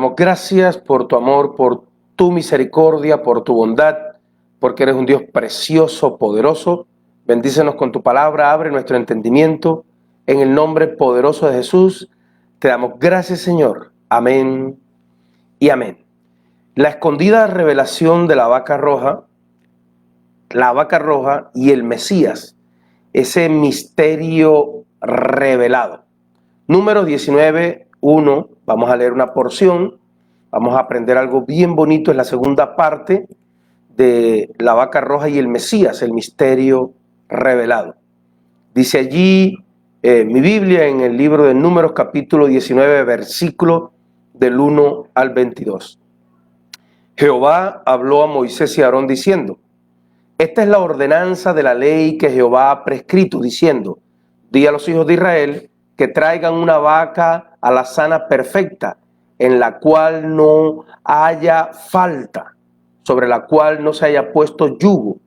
Damos gracias por tu amor, por tu misericordia, por tu bondad, porque eres un Dios precioso, poderoso. Bendícenos con tu palabra, abre nuestro entendimiento. En el nombre poderoso de Jesús, te damos gracias, Señor. Amén y amén. La escondida revelación de la vaca roja y el Mesías, ese misterio revelado. Números 19:1, vamos a leer una porción, vamos a aprender algo bien bonito, es la segunda parte de la vaca roja y el Mesías, el misterio revelado. Dice allí mi Biblia en el libro de Números capítulo 19, versículo del 1 al 22. Jehová habló a Moisés y a Aarón diciendo: esta es la ordenanza de la ley que Jehová ha prescrito, diciendo: di a los hijos de Israel que traigan una vaca alazana perfecta, en la cual no haya falta, sobre la cual no se haya puesto yugo.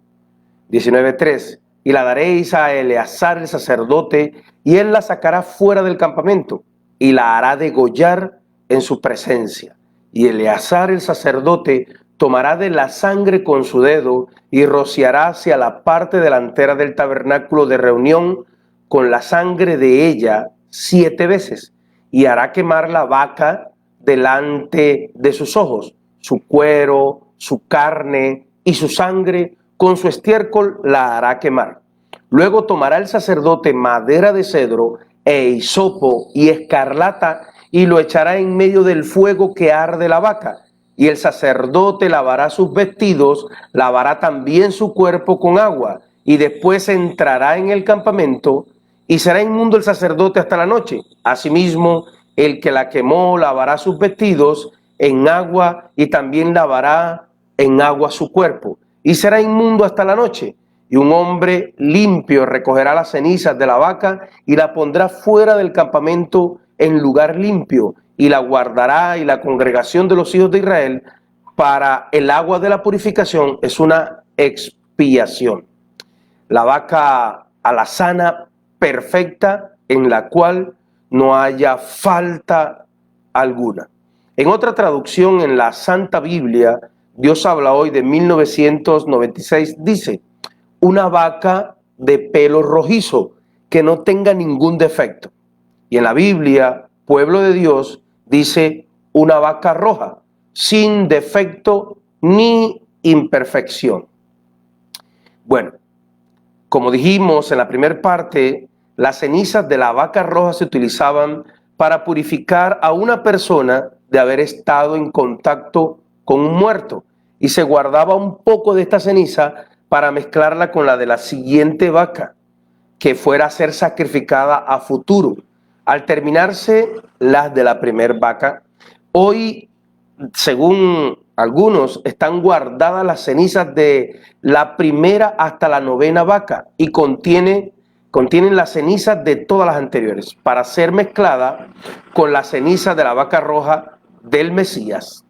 19:3. Y la daréis a Eleazar el sacerdote, y él la sacará fuera del campamento, y la hará degollar en su presencia. Y Eleazar el sacerdote tomará de la sangre con su dedo, y rociará hacia la parte delantera del tabernáculo de reunión con la sangre de ella 7 veces, y hará quemar la vaca delante de sus ojos, su cuero, su carne y su sangre, con su estiércol la hará quemar. Luego tomará el sacerdote madera de cedro e hisopo y escarlata, y lo echará en medio del fuego que arde la vaca. Y el sacerdote lavará sus vestidos, lavará también su cuerpo con agua, y después entrará en el campamento, y será inmundo el sacerdote hasta la noche. Asimismo, el que la quemó lavará sus vestidos en agua, y también lavará en agua su cuerpo, y será inmundo hasta la noche. Y un hombre limpio recogerá las cenizas de la vaca y la pondrá fuera del campamento en lugar limpio, y la guardará, y la congregación de los hijos de Israel para el agua de la purificación es una expiación. La vaca alazana perfecta, en la cual no haya falta alguna. En otra traducción, en la Santa Biblia, Dios habla hoy de 1996, dice: una vaca de pelo rojizo que no tenga ningún defecto. Y en la Biblia, Pueblo de Dios, dice una vaca roja, sin defecto ni imperfección. Bueno, como dijimos en la primera parte, las cenizas de la vaca roja se utilizaban para purificar a una persona de haber estado en contacto con un muerto, y se guardaba un poco de esta ceniza para mezclarla con la de la siguiente vaca que fuera a ser sacrificada a futuro. Al terminarse las de la primera vaca, hoy, según algunos, están guardadas las cenizas de la primera hasta la 9ª vaca, y contienen las cenizas de todas las anteriores para ser mezclada con las cenizas de la vaca roja del Mesías.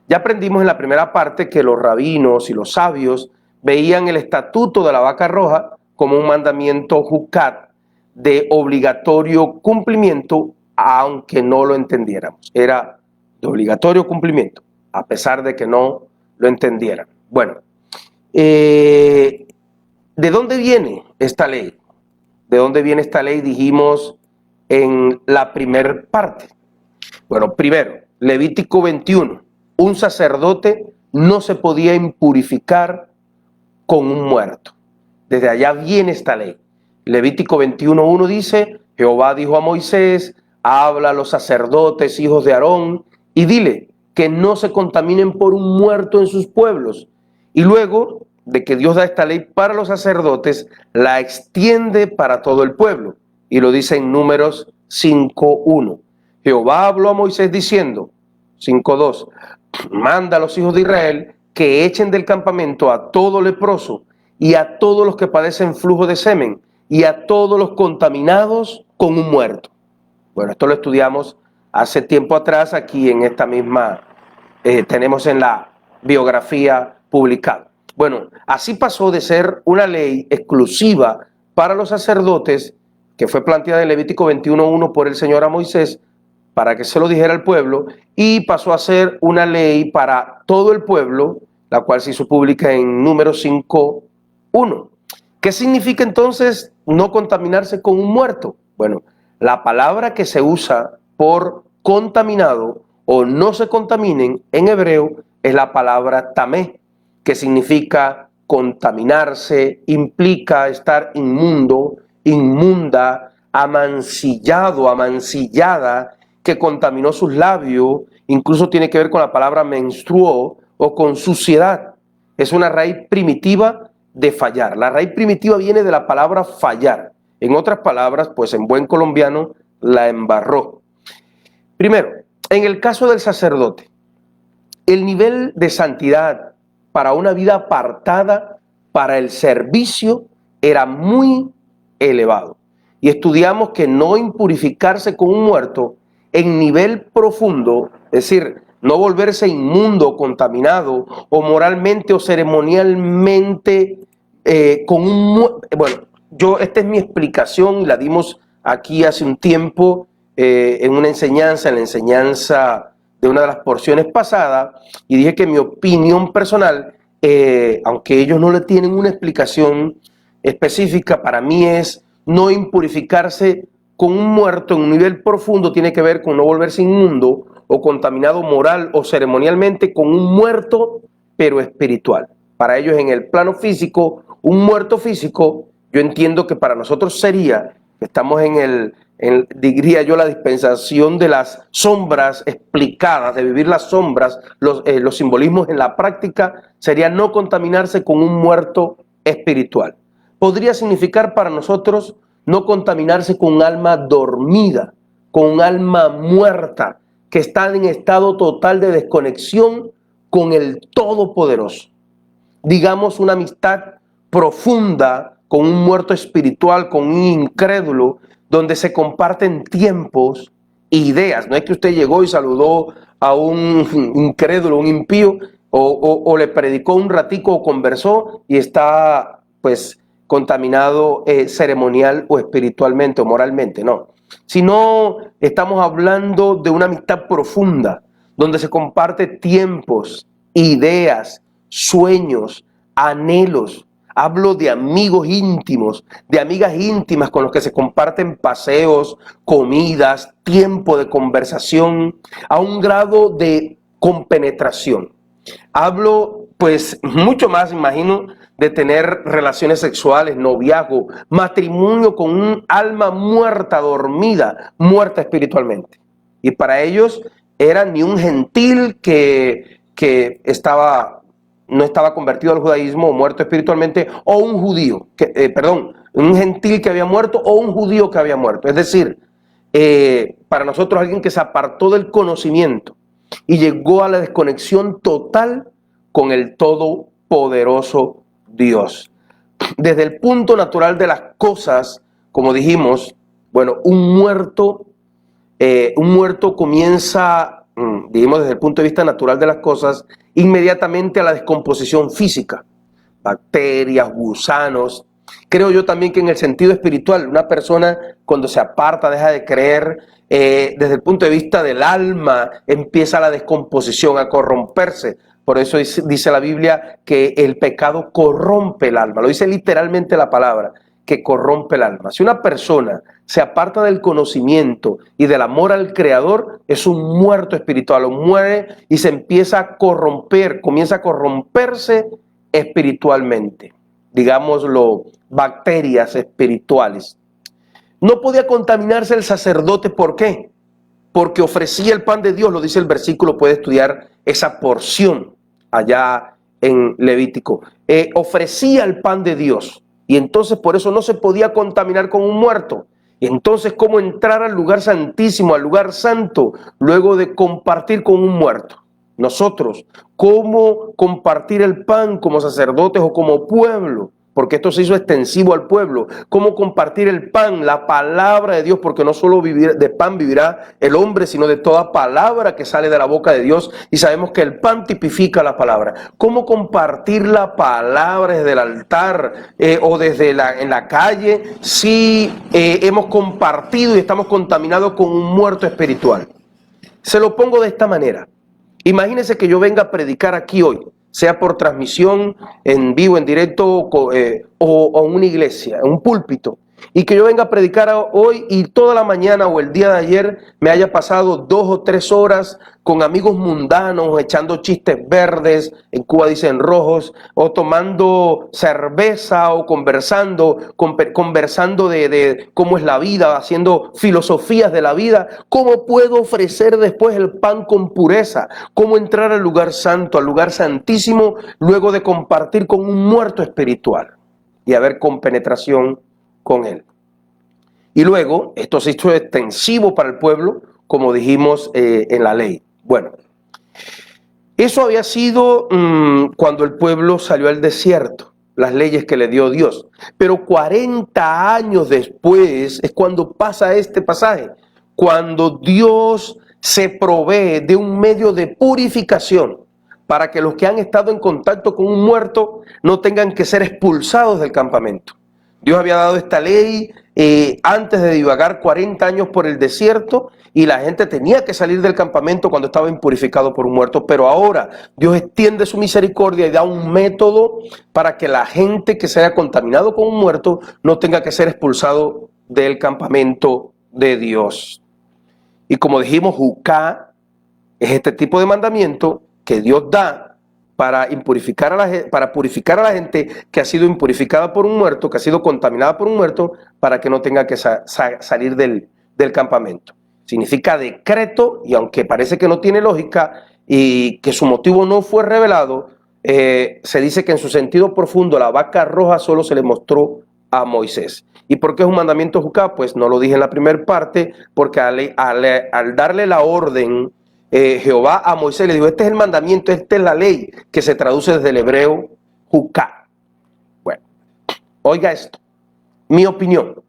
Ya aprendimos en la primera parte que los rabinos y los sabios veían el estatuto de la vaca roja como un mandamiento jucat de obligatorio cumplimiento, aunque no lo entendiéramos. Era de obligatorio cumplimiento, a pesar de que no lo entendieran. Bueno, ¿de dónde viene esta ley? ¿De dónde viene esta ley? Dijimos en la primera parte. Bueno, primero, Levítico 21. Un sacerdote no se podía impurificar con un muerto. Desde allá viene esta ley. Levítico 21:1 dice: Jehová dijo a Moisés: habla a los sacerdotes, hijos de Aarón, y dile que no se contaminen por un muerto en sus pueblos. Y luego de que Dios da esta ley para los sacerdotes, la extiende para todo el pueblo. Y lo dice en Números 5:1. Jehová habló a Moisés diciendo, 5:2, manda a los hijos de Israel que echen del campamento a todo leproso, y a todos los que padecen flujo de semen, y a todos los contaminados con un muerto. Bueno, esto lo estudiamos hace tiempo atrás, aquí en esta misma, tenemos en la biografía publicada. Bueno, así pasó de ser una ley exclusiva para los sacerdotes, que fue planteada en Levítico 21:1 por el Señor a Moisés, para que se lo dijera al pueblo, y pasó a ser una ley para todo el pueblo, la cual se hizo pública en Números 5:1. ¿Qué significa entonces no contaminarse con un muerto? Bueno, la palabra que se usa por contaminado o no se contaminen en hebreo es la palabra tamé, que significa contaminarse, implica estar inmundo, inmunda, amancillado, amancillada, que contaminó sus labios, incluso tiene que ver con la palabra menstruó o con suciedad. Es una raíz primitiva de fallar. La raíz primitiva viene de la palabra fallar. En otras palabras, pues en buen colombiano, la embarró. Primero, en el caso del sacerdote, el nivel de santidad para una vida apartada para el servicio era muy elevado. Y estudiamos que no impurificarse con un muerto en nivel profundo, es decir, no volverse inmundo, contaminado o moralmente o ceremonialmente con un muerto. Bueno, esta es mi explicación y la dimos aquí hace un tiempo en la enseñanza de una de las porciones pasadas, y dije que mi opinión personal, aunque ellos no le tienen una explicación específica, para mí es no impurificarse con un muerto en un nivel profundo, tiene que ver con no volverse inmundo o contaminado moral o ceremonialmente con un muerto, pero espiritual. Para ellos en el plano físico, un muerto físico, yo entiendo que para nosotros sería, estamos diría yo, la dispensación de las sombras explicadas, de vivir las sombras, los simbolismos en la práctica, sería no contaminarse con un muerto espiritual. Podría significar para nosotros no contaminarse con un alma dormida, con un alma muerta, que está en estado total de desconexión con el Todopoderoso. Digamos, una amistad profunda con un muerto espiritual, con un incrédulo, donde se comparten tiempos, ideas. No es que usted llegó y saludó a un incrédulo, un impío, o le predicó un ratico o conversó y está pues contaminado ceremonial o espiritualmente o moralmente, no. Sino estamos hablando de una amistad profunda, donde se comparte tiempos, ideas, sueños, anhelos. Hablo de amigos íntimos, de amigas íntimas con los que se comparten paseos, comidas, tiempo de conversación, a un grado de compenetración. Hablo, pues, mucho más, imagino, de tener relaciones sexuales, noviazgo, matrimonio con un alma muerta, dormida, muerta espiritualmente. Y para ellos era ni un gentil que no estaba convertido al judaísmo o muerto espiritualmente, o un judío, un gentil que había muerto o un judío que había muerto. Es decir, para nosotros alguien que se apartó del conocimiento y llegó a la desconexión total con el todopoderoso Dios. Desde el punto natural de las cosas, como dijimos, bueno, un muerto comienza, digamos, desde el punto de vista natural de las cosas, inmediatamente a la descomposición física, bacterias, gusanos. Creo yo también que en el sentido espiritual, una persona cuando se aparta, deja de creer, desde el punto de vista del alma, empieza la descomposición, a corromperse. Por eso dice la Biblia que el pecado corrompe el alma. Lo dice literalmente la palabra, que corrompe el alma. Si una persona se aparta del conocimiento y del amor al Creador, es un muerto espiritual, lo muere y se empieza a corromper, comienza a corromperse espiritualmente. Digámoslo, bacterias espirituales. No podía contaminarse el sacerdote, ¿por qué? Porque ofrecía el pan de Dios, lo dice el versículo, puede estudiar esa porción allá en Levítico. Ofrecía el pan de Dios. Y entonces por eso no se podía contaminar con un muerto. Y entonces, ¿cómo entrar al lugar santísimo, al lugar santo, luego de compartir con un muerto? Nosotros, ¿cómo compartir el pan como sacerdotes o como pueblo? Porque esto se hizo extensivo al pueblo. ¿Cómo compartir el pan, la palabra de Dios? Porque no solo de pan vivirá el hombre, sino de toda palabra que sale de la boca de Dios. Y sabemos que el pan tipifica la palabra. ¿Cómo compartir la palabra desde el altar o desde en la calle si hemos compartido y estamos contaminados con un muerto espiritual? Se lo pongo de esta manera. Imagínense que yo venga a predicar aquí hoy, sea por transmisión, en vivo, en directo, o en una iglesia, en un púlpito, y que yo venga a predicar hoy y toda la mañana o el día de ayer me haya pasado 2 o 3 horas con amigos mundanos, echando chistes verdes, en Cuba dicen rojos, o tomando cerveza o conversando de cómo es la vida, haciendo filosofías de la vida. ¿Cómo puedo ofrecer después el pan con pureza? ¿Cómo entrar al lugar santo, al lugar santísimo, luego de compartir con un muerto espiritual y haber compenetración con él? Y luego, esto se hizo extensivo para el pueblo, como dijimos en la ley. Bueno, eso había sido cuando el pueblo salió al desierto, las leyes que le dio Dios. Pero 40 años después es cuando pasa este pasaje, cuando Dios se provee de un medio de purificación para que los que han estado en contacto con un muerto no tengan que ser expulsados del campamento. Dios había dado esta ley antes de divagar 40 años por el desierto, y la gente tenía que salir del campamento cuando estaba impurificado por un muerto. Pero ahora Dios extiende su misericordia y da un método para que la gente que se haya contaminado con un muerto no tenga que ser expulsado del campamento de Dios. Y como dijimos, Jucá es este tipo de mandamiento que Dios da para purificar a la gente que ha sido impurificada por un muerto, que ha sido contaminada por un muerto, para que no tenga que salir del campamento. Significa decreto, y aunque parece que no tiene lógica y que su motivo no fue revelado, se dice que en su sentido profundo la vaca roja solo se le mostró a Moisés. ¿Y por qué es un mandamiento Jucá? Pues no lo dije en la primera parte, porque al darle la orden Jehová a Moisés, le dijo: este es el mandamiento, esta es la ley, que se traduce desde el hebreo Jucá. Bueno, oiga esto, mi opinión,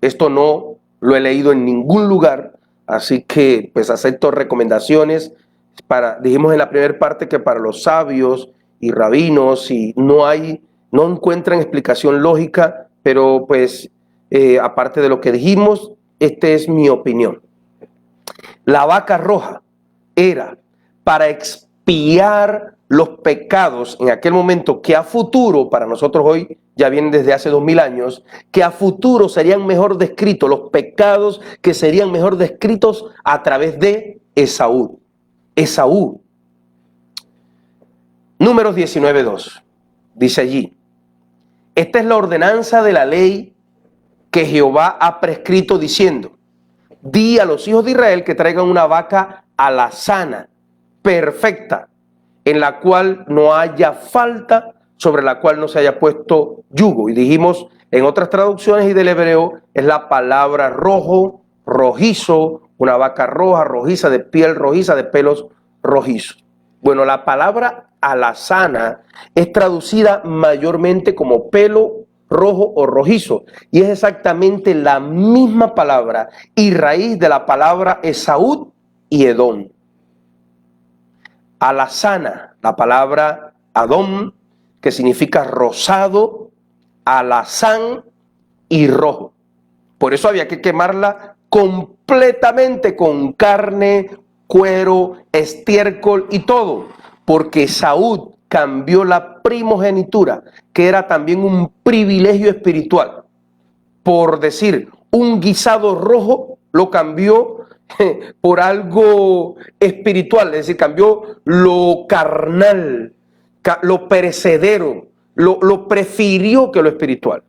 esto no lo he leído en ningún lugar, así que pues acepto recomendaciones. Dijimos en la primera parte que para los sabios y rabinos no encuentran explicación lógica, pero pues aparte de lo que dijimos, esta es mi opinión. La vaca roja era para expiar los pecados en aquel momento, que a futuro, para nosotros hoy ya vienen desde hace 2000 años, que a futuro serían mejor descritos, los pecados que serían mejor descritos a través de Esaú. Esaú. Números 19:2. Dice allí: esta es la ordenanza de la ley que Jehová ha prescrito, diciendo: di a los hijos de Israel que traigan una vaca alazana, perfecta, en la cual no haya falta, sobre la cual no se haya puesto yugo. Y dijimos en otras traducciones y del hebreo es la palabra rojo, rojizo, una vaca roja, rojiza, de piel rojiza, de pelos rojizos. Bueno, la palabra alazana es traducida mayormente como pelo rojo o rojizo, y es exactamente la misma palabra y raíz de la palabra Esaú y Edom. Alazana, la palabra Adom, que significa rosado, alazán y rojo. Por eso había que quemarla completamente con carne, cuero, estiércol y todo, porque Esaú cambió la primogenitura, que era también un privilegio espiritual. Por decir, un guisado rojo lo cambió por algo espiritual, es decir, cambió lo carnal, lo perecedero, lo prefirió que lo espiritual.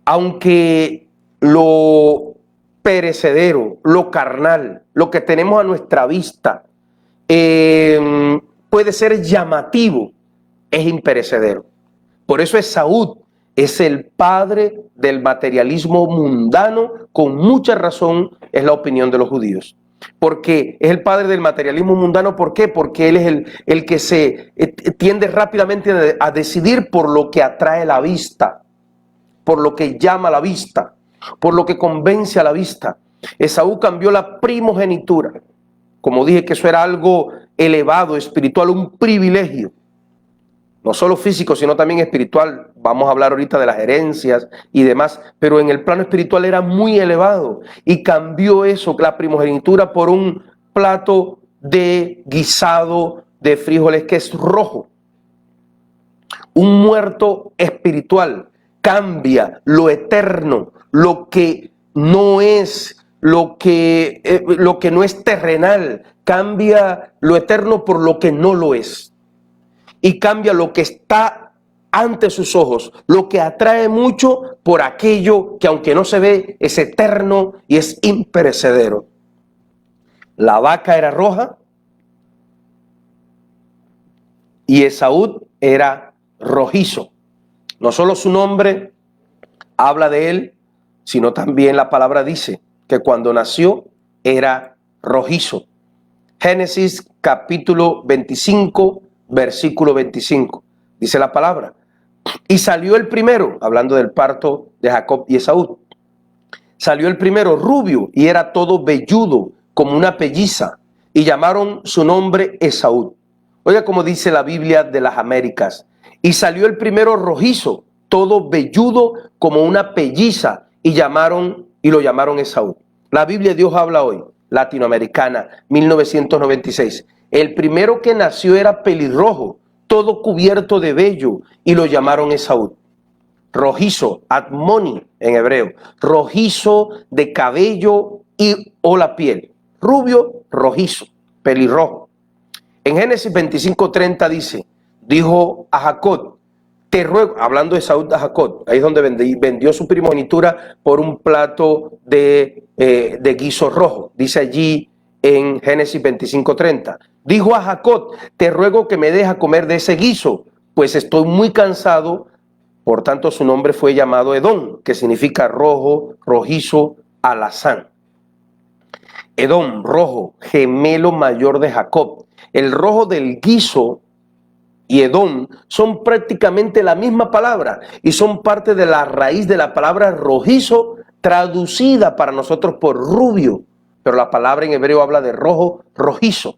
Aunque lo perecedero, lo carnal, lo que tenemos a nuestra vista, puede ser llamativo, es imperecedero. Por eso Esaú es el padre del materialismo mundano. Con mucha razón es la opinión de los judíos. Porque es el padre del materialismo mundano. ¿Por qué? Porque él es el que se tiende rápidamente a decidir por lo que atrae la vista, por lo que llama la vista, por lo que convence a la vista. Esaú cambió la primogenitura. Como dije, que eso era algo elevado, espiritual, un privilegio. no solo físico, sino también espiritual. Vamos a hablar ahorita de las herencias y demás, pero en el plano espiritual era muy elevado y cambió eso, la primogenitura, por un plato de guisado de frijoles que es rojo. Un muerto espiritual cambia lo eterno, lo que no es, lo que no es terrenal, cambia lo eterno por lo que no lo es. Y cambia lo que está ante sus ojos, lo que atrae mucho por aquello que, aunque no se ve, es eterno y es imperecedero. La vaca era roja y Esaú era rojizo. No solo su nombre habla de él, sino también la palabra dice que cuando nació era rojizo. Génesis capítulo 25, versículo 25. Dice la palabra: y salió el primero, hablando del parto de Jacob y Esaú. Salió el primero rubio y era todo velludo como una pelliza, y llamaron su nombre Esaú. Oiga cómo dice la Biblia de las Américas: y salió el primero rojizo, todo velludo como una pelliza, y lo llamaron Esaú. La Biblia de Dios habla hoy, latinoamericana, 1996. El primero que nació era pelirrojo, todo cubierto de vello, y lo llamaron Esaú. Rojizo, admoni en hebreo, rojizo de cabello o la piel. Rubio, rojizo, pelirrojo. En Génesis 25:30 dice: dijo a Jacob, te ruego, hablando de Esaú a Jacob, ahí es donde vendió su primogenitura por un plato de guiso rojo. Dice allí en Génesis 25:30, dijo a Jacob, te ruego que me dejes comer de ese guiso, pues estoy muy cansado. Por tanto, su nombre fue llamado Edom, que significa rojo, rojizo, alazán. Edom, rojo, gemelo mayor de Jacob. El rojo del guiso y Edom son prácticamente la misma palabra y son parte de la raíz de la palabra rojizo, traducida para nosotros por rubio, pero la palabra en hebreo habla de rojo, rojizo.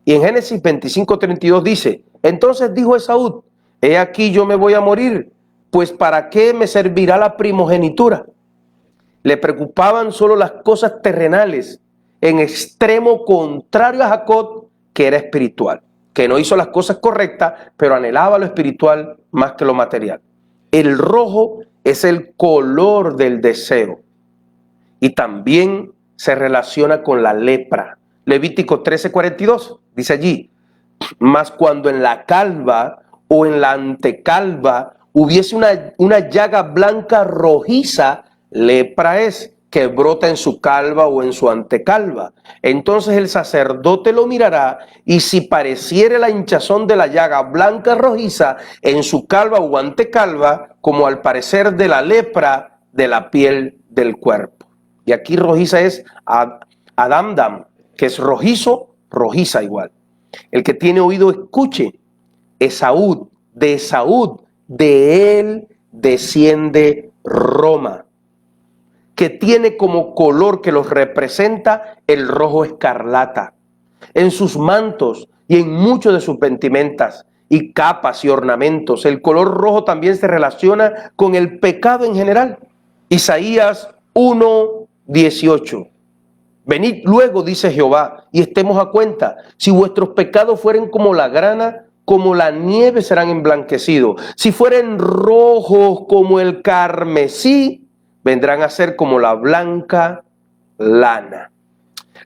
Y en Génesis 25:32 dice: entonces dijo Esaú, he aquí yo me voy a morir, pues ¿para qué me servirá la primogenitura? Le preocupaban solo las cosas terrenales, en extremo contrario a Jacob, que era espiritual, que no hizo las cosas correctas, pero anhelaba lo espiritual más que lo material. El rojo es el color del deseo y también se relaciona con la lepra. Levítico 13:42 dice allí: mas cuando en la calva o en la antecalva hubiese una llaga blanca rojiza, lepra es, que brota en su calva o en su antecalva. Entonces el sacerdote lo mirará, y si pareciere la hinchazón de la llaga blanca rojiza en su calva o antecalva, como al parecer de la lepra de la piel del cuerpo. Y aquí rojiza es adamdam, que es rojizo, rojiza igual. El que tiene oído escuche. Esaú, de él desciende Roma, que tiene como color que los representa el rojo escarlata. En sus mantos y en muchos de sus vestimentas y capas y ornamentos, el color rojo también se relaciona con el pecado en general. Isaías 1:18. Venid luego, dice Jehová, y estemos a cuenta. Si vuestros pecados fueren como la grana, como la nieve serán emblanquecidos. Si fueren rojos como el carmesí, vendrán a ser como la blanca lana.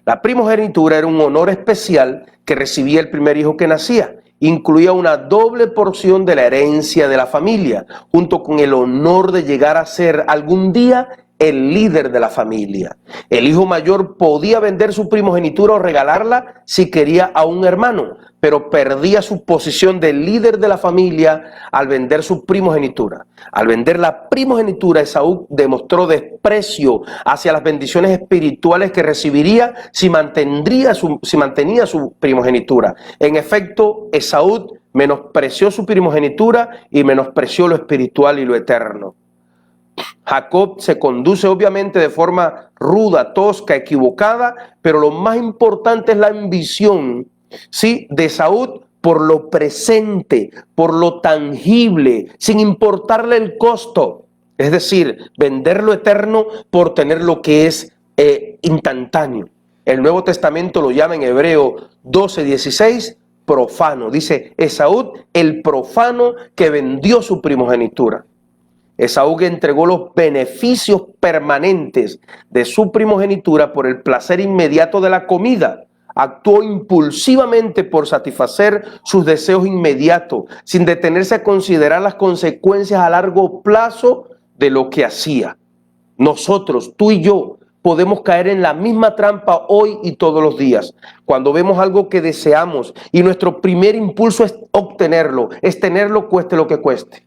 La primogenitura era un honor especial que recibía el primer hijo que nacía. Incluía una doble porción de la herencia de la familia, junto con el honor de llegar a ser algún día el líder de la familia. El hijo mayor podía vender su primogenitura o regalarla si quería a un hermano, pero perdía su posición de líder de la familia al vender su primogenitura. Al vender la primogenitura, Esaú demostró desprecio hacia las bendiciones espirituales que recibiría si mantenía su primogenitura. En efecto, Esaú menospreció su primogenitura y menospreció lo espiritual y lo eterno. Jacob se conduce obviamente de forma ruda, tosca, equivocada, pero lo más importante es la ambición, ¿sí?, de Esaú por lo presente, por lo tangible, sin importarle el costo. Es decir, vender lo eterno por tener lo que es instantáneo. El Nuevo Testamento lo llama en Hebreo 12:16 profano. Dice Esaú, el profano que vendió su primogenitura. Esaú que entregó los beneficios permanentes de su primogenitura por el placer inmediato de la comida. Actuó impulsivamente por satisfacer sus deseos inmediatos, sin detenerse a considerar las consecuencias a largo plazo de lo que hacía. Nosotros, tú y yo, podemos caer en la misma trampa hoy y todos los días. Cuando vemos algo que deseamos y nuestro primer impulso es obtenerlo, es tenerlo cueste lo que cueste.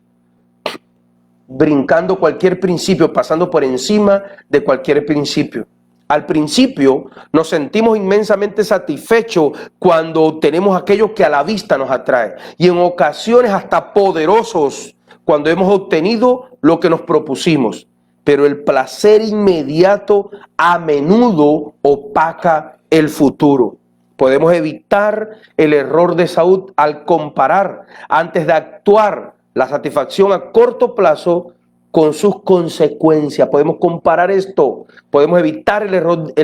Brincando cualquier principio, pasando por encima de cualquier principio. Al principio nos sentimos inmensamente satisfechos cuando obtenemos aquello que a la vista nos atrae, y en ocasiones hasta poderosos cuando hemos obtenido lo que nos propusimos. Pero el placer inmediato a menudo opaca el futuro. Podemos evitar el error de Saúl al comparar, antes de actuar, la satisfacción a corto plazo con sus consecuencias. Podemos comparar esto, podemos evitar el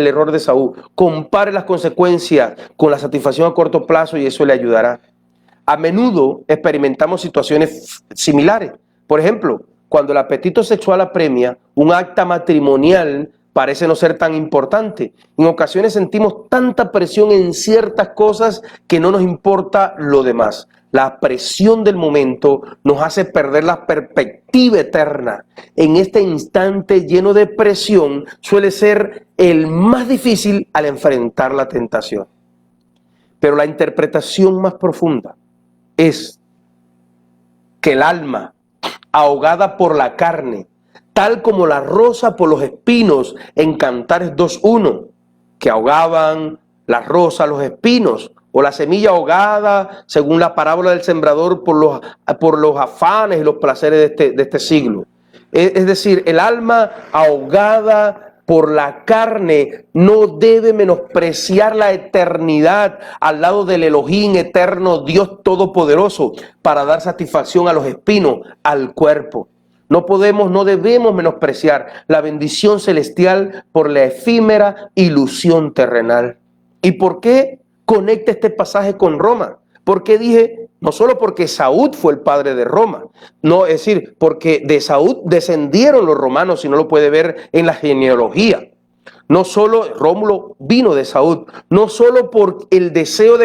error de Saúl. Compare las consecuencias con la satisfacción a corto plazo y eso le ayudará. A menudo experimentamos situaciones similares. Por ejemplo, cuando el apetito sexual apremia, un acta matrimonial parece no ser tan importante. En ocasiones sentimos tanta presión en ciertas cosas que no nos importa lo demás. La presión del momento nos hace perder la perspectiva eterna. En este instante lleno de presión suele ser el más difícil al enfrentar la tentación. Pero la interpretación más profunda es que el alma, ahogada por la carne, tal como la rosa por los espinos en Cantares 2:1, que ahogaban la rosa, los espinos, o la semilla ahogada, según la parábola del sembrador, por los afanes y los placeres de este siglo. Es decir, el alma ahogada por la carne no debe menospreciar la eternidad al lado del Elohim eterno, Dios todopoderoso, para dar satisfacción a los espinos, al cuerpo. No debemos menospreciar la bendición celestial por la efímera ilusión terrenal. ¿Y por qué conecta este pasaje con Roma? Porque dije, no solo porque Saúl fue el padre de Roma, no, es decir, porque de Saúl descendieron los romanos, si no lo puede ver en la genealogía. No solo Rómulo vino de Saúl, no solo por el deseo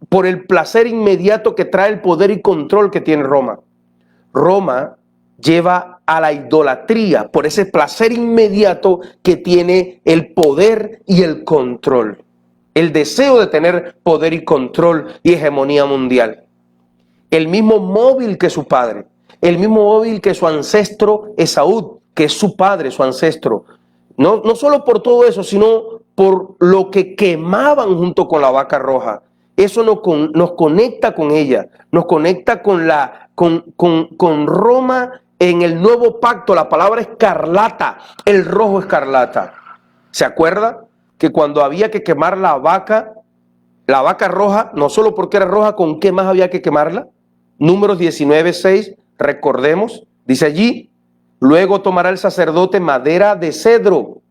por el placer inmediato que trae el poder y control que tiene Roma. Roma lleva a la idolatría por ese placer inmediato que tiene el poder y el control. El deseo de tener poder y control y hegemonía mundial. El mismo móvil que su padre, el mismo móvil que su ancestro Esaú, que es su padre, su ancestro. No solo por todo eso, sino por lo que quemaban junto con la vaca roja. Eso nos conecta con ella, nos conecta con Roma en el nuevo pacto. La palabra escarlata, el rojo escarlata. ¿Se acuerda? Que cuando había que quemar la vaca roja, no solo porque era roja, ¿con qué más había que quemarla? Números 19:6, recordemos, dice allí, luego tomará el sacerdote madera de cedro,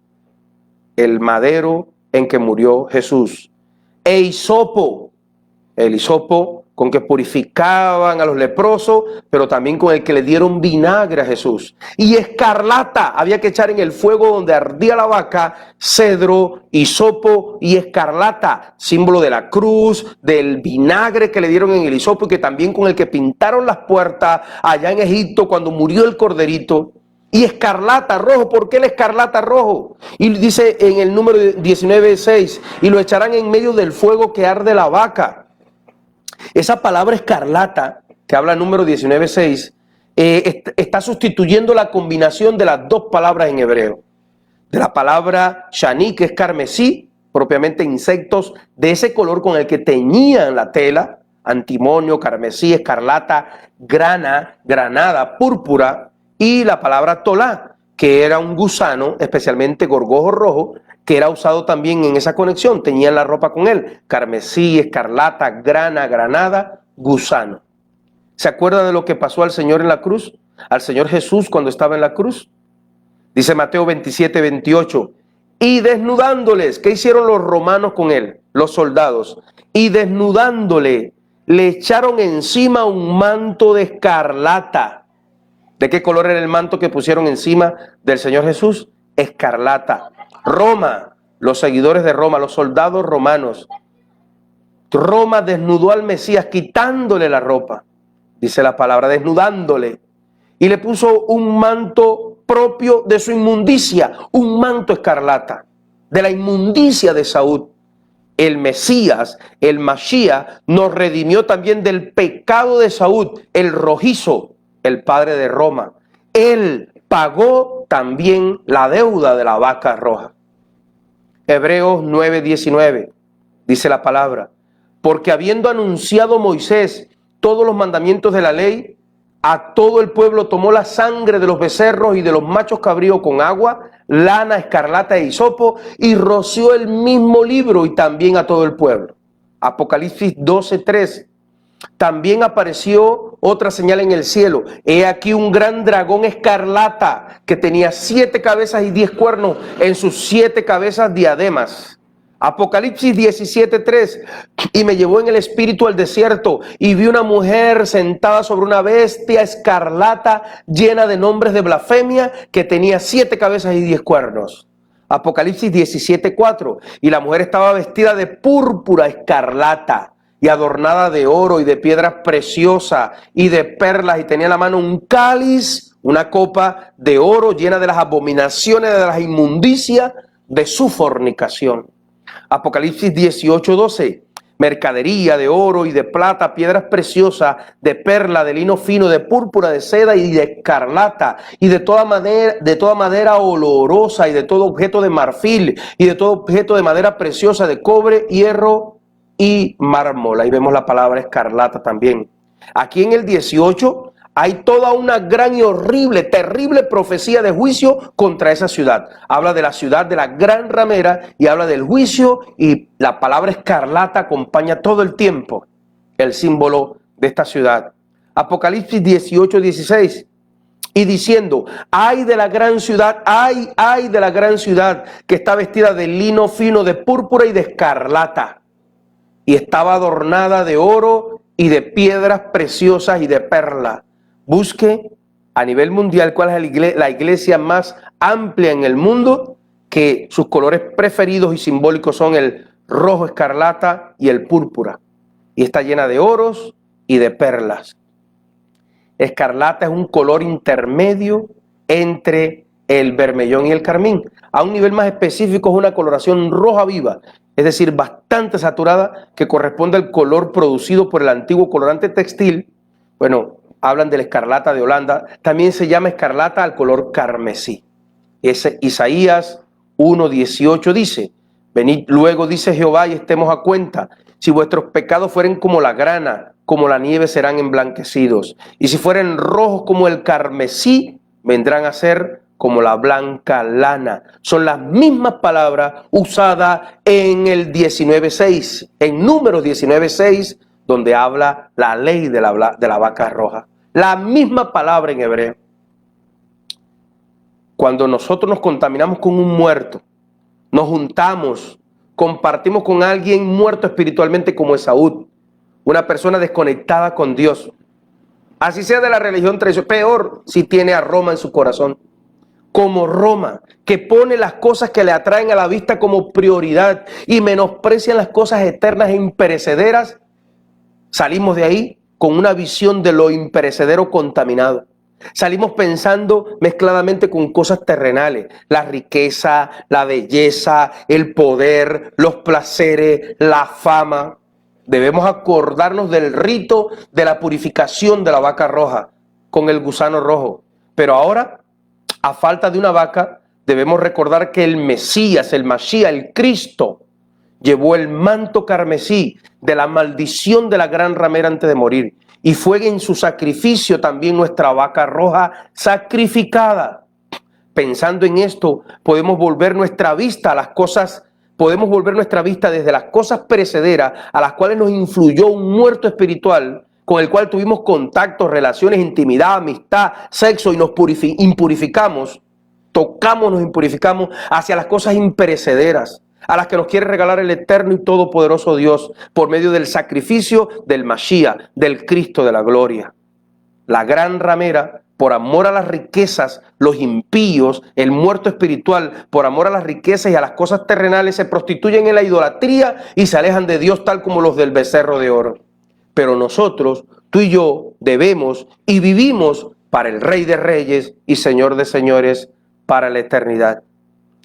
el madero en que murió Jesús, e hisopo, el hisopo con que purificaban a los leprosos, pero también con el que le dieron vinagre a Jesús. Y escarlata, había que echar en el fuego donde ardía la vaca, cedro, hisopo y escarlata, símbolo de la cruz, del vinagre que le dieron en el hisopo y que también con el que pintaron las puertas allá en Egipto cuando murió el corderito. Y escarlata, rojo. ¿Por qué el escarlata rojo? Y dice en el número 19:6, y lo echarán en medio del fuego que arde la vaca. Esa palabra escarlata, que habla el número 19:6, está sustituyendo la combinación de las dos palabras en hebreo. De la palabra shani, que es carmesí, propiamente insectos de ese color con el que teñían la tela, antimonio, carmesí, escarlata, grana, granada, púrpura, y la palabra tolá, que era un gusano, especialmente gorgojo rojo, que era usado también en esa conexión. Tenían la ropa con él: carmesí, escarlata, grana, granada, gusano. ¿Se acuerda de lo que pasó al Señor en la cruz? Al Señor Jesús cuando estaba en la cruz. Dice Mateo 27, 28. Y desnudándoles, ¿qué hicieron los romanos con él? Los soldados. Y desnudándole, le echaron encima un manto de escarlata. ¿De qué color era el manto que pusieron encima del Señor Jesús? Escarlata. Roma, los seguidores de Roma, los soldados romanos. Roma desnudó al Mesías quitándole la ropa. Dice la palabra, desnudándole. Y le puso un manto propio de su inmundicia, un manto escarlata, de la inmundicia de Saúl. El Mesías, el Mashiach, nos redimió también del pecado de Saúl, el rojizo, el padre de Roma. Él pagó también la deuda de la vaca roja. Hebreos 9:19, dice la palabra, porque habiendo anunciado Moisés todos los mandamientos de la ley, a todo el pueblo tomó la sangre de los becerros y de los machos cabríos con agua, lana, escarlata e hisopo, y roció el mismo libro y también a todo el pueblo. Apocalipsis 12:3. También apareció otra señal en el cielo. He aquí un gran dragón escarlata que tenía 7 cabezas y 10 cuernos, en sus 7 cabezas diademas. Apocalipsis 17:3. Y me llevó en el espíritu al desierto y vi una mujer sentada sobre una bestia escarlata llena de nombres de blasfemia que tenía 7 cabezas y 10 cuernos. Apocalipsis 17:4. Y la mujer estaba vestida de púrpura escarlata y adornada de oro y de piedras preciosas y de perlas, y tenía en la mano un cáliz, una copa de oro llena de las abominaciones, de las inmundicias de su fornicación. Apocalipsis 18:12. Mercadería de oro y de plata, piedras preciosas, de perla, de lino fino, de púrpura, de seda y de escarlata, y de toda madera olorosa, y de todo objeto de marfil, y de todo objeto de madera preciosa, de cobre, hierro y mármol. Ahí vemos la palabra escarlata también. Aquí en el 18 hay toda una gran y horrible, terrible profecía de juicio contra esa ciudad. Habla de la ciudad de la gran ramera y habla del juicio, y la palabra escarlata acompaña todo el tiempo el símbolo de esta ciudad. Apocalipsis 18:16. Y diciendo, ay de la gran ciudad, ay de la gran ciudad que está vestida de lino fino, de púrpura y de escarlata, y estaba adornada de oro y de piedras preciosas y de perla. Busque a nivel mundial cuál es la iglesia más amplia en el mundo, que sus colores preferidos y simbólicos son el rojo escarlata y el púrpura. Y está llena de oros y de perlas. Escarlata es un color intermedio entre el bermellón y el carmín. A un nivel más específico es una coloración roja viva, es decir, bastante saturada, que corresponde al color producido por el antiguo colorante textil. Bueno, hablan de la escarlata de Holanda. También se llama escarlata al color carmesí. Isaías 1:18 dice, venid luego, dice Jehová, y estemos a cuenta. Si vuestros pecados fueren como la grana, como la nieve serán emblanquecidos. Y si fueren rojos como el carmesí, vendrán a ser como la blanca lana. Son las mismas palabras usadas en el 19:6, en Números 19:6, donde habla la ley de la vaca roja. La misma palabra en hebreo. Cuando nosotros nos contaminamos con un muerto, nos juntamos, compartimos con alguien muerto espiritualmente como Esaú, una persona desconectada con Dios, así sea de la religión tradicional, peor si tiene a Roma en su corazón, como Roma, que pone las cosas que le atraen a la vista como prioridad y menosprecian las cosas eternas e imperecederas. Salimos de ahí con una visión de lo imperecedero contaminado. Salimos pensando mezcladamente con cosas terrenales, la riqueza, la belleza, el poder, los placeres, la fama. Debemos acordarnos del rito de la purificación de la vaca roja con el gusano rojo. Pero ahora, a falta de una vaca, debemos recordar que el Mesías, el Mashiach, el Cristo, llevó el manto carmesí de la maldición de la gran ramera antes de morir. Y fue en su sacrificio también nuestra vaca roja sacrificada. Pensando en esto, podemos volver nuestra vista a las cosas, podemos volver nuestra vista desde las cosas perecederas a las cuales nos influyó un muerto espiritual con el cual tuvimos contacto, relaciones, intimidad, amistad, sexo y nos impurificamos, tocamos, nos impurificamos hacia las cosas imperecederas, a las que nos quiere regalar el eterno y todopoderoso Dios por medio del sacrificio del Mashiach, del Cristo de la gloria. La gran ramera, por amor a las riquezas, los impíos, el muerto espiritual, por amor a las riquezas y a las cosas terrenales, se prostituyen en la idolatría y se alejan de Dios tal como los del becerro de oro. Pero nosotros, tú y yo, debemos y vivimos para el Rey de Reyes y Señor de Señores para la eternidad.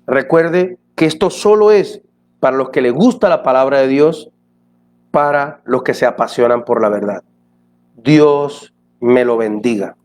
Recuerde que esto solo es para los que les gusta la palabra de Dios, para los que se apasionan por la verdad. Dios me lo bendiga.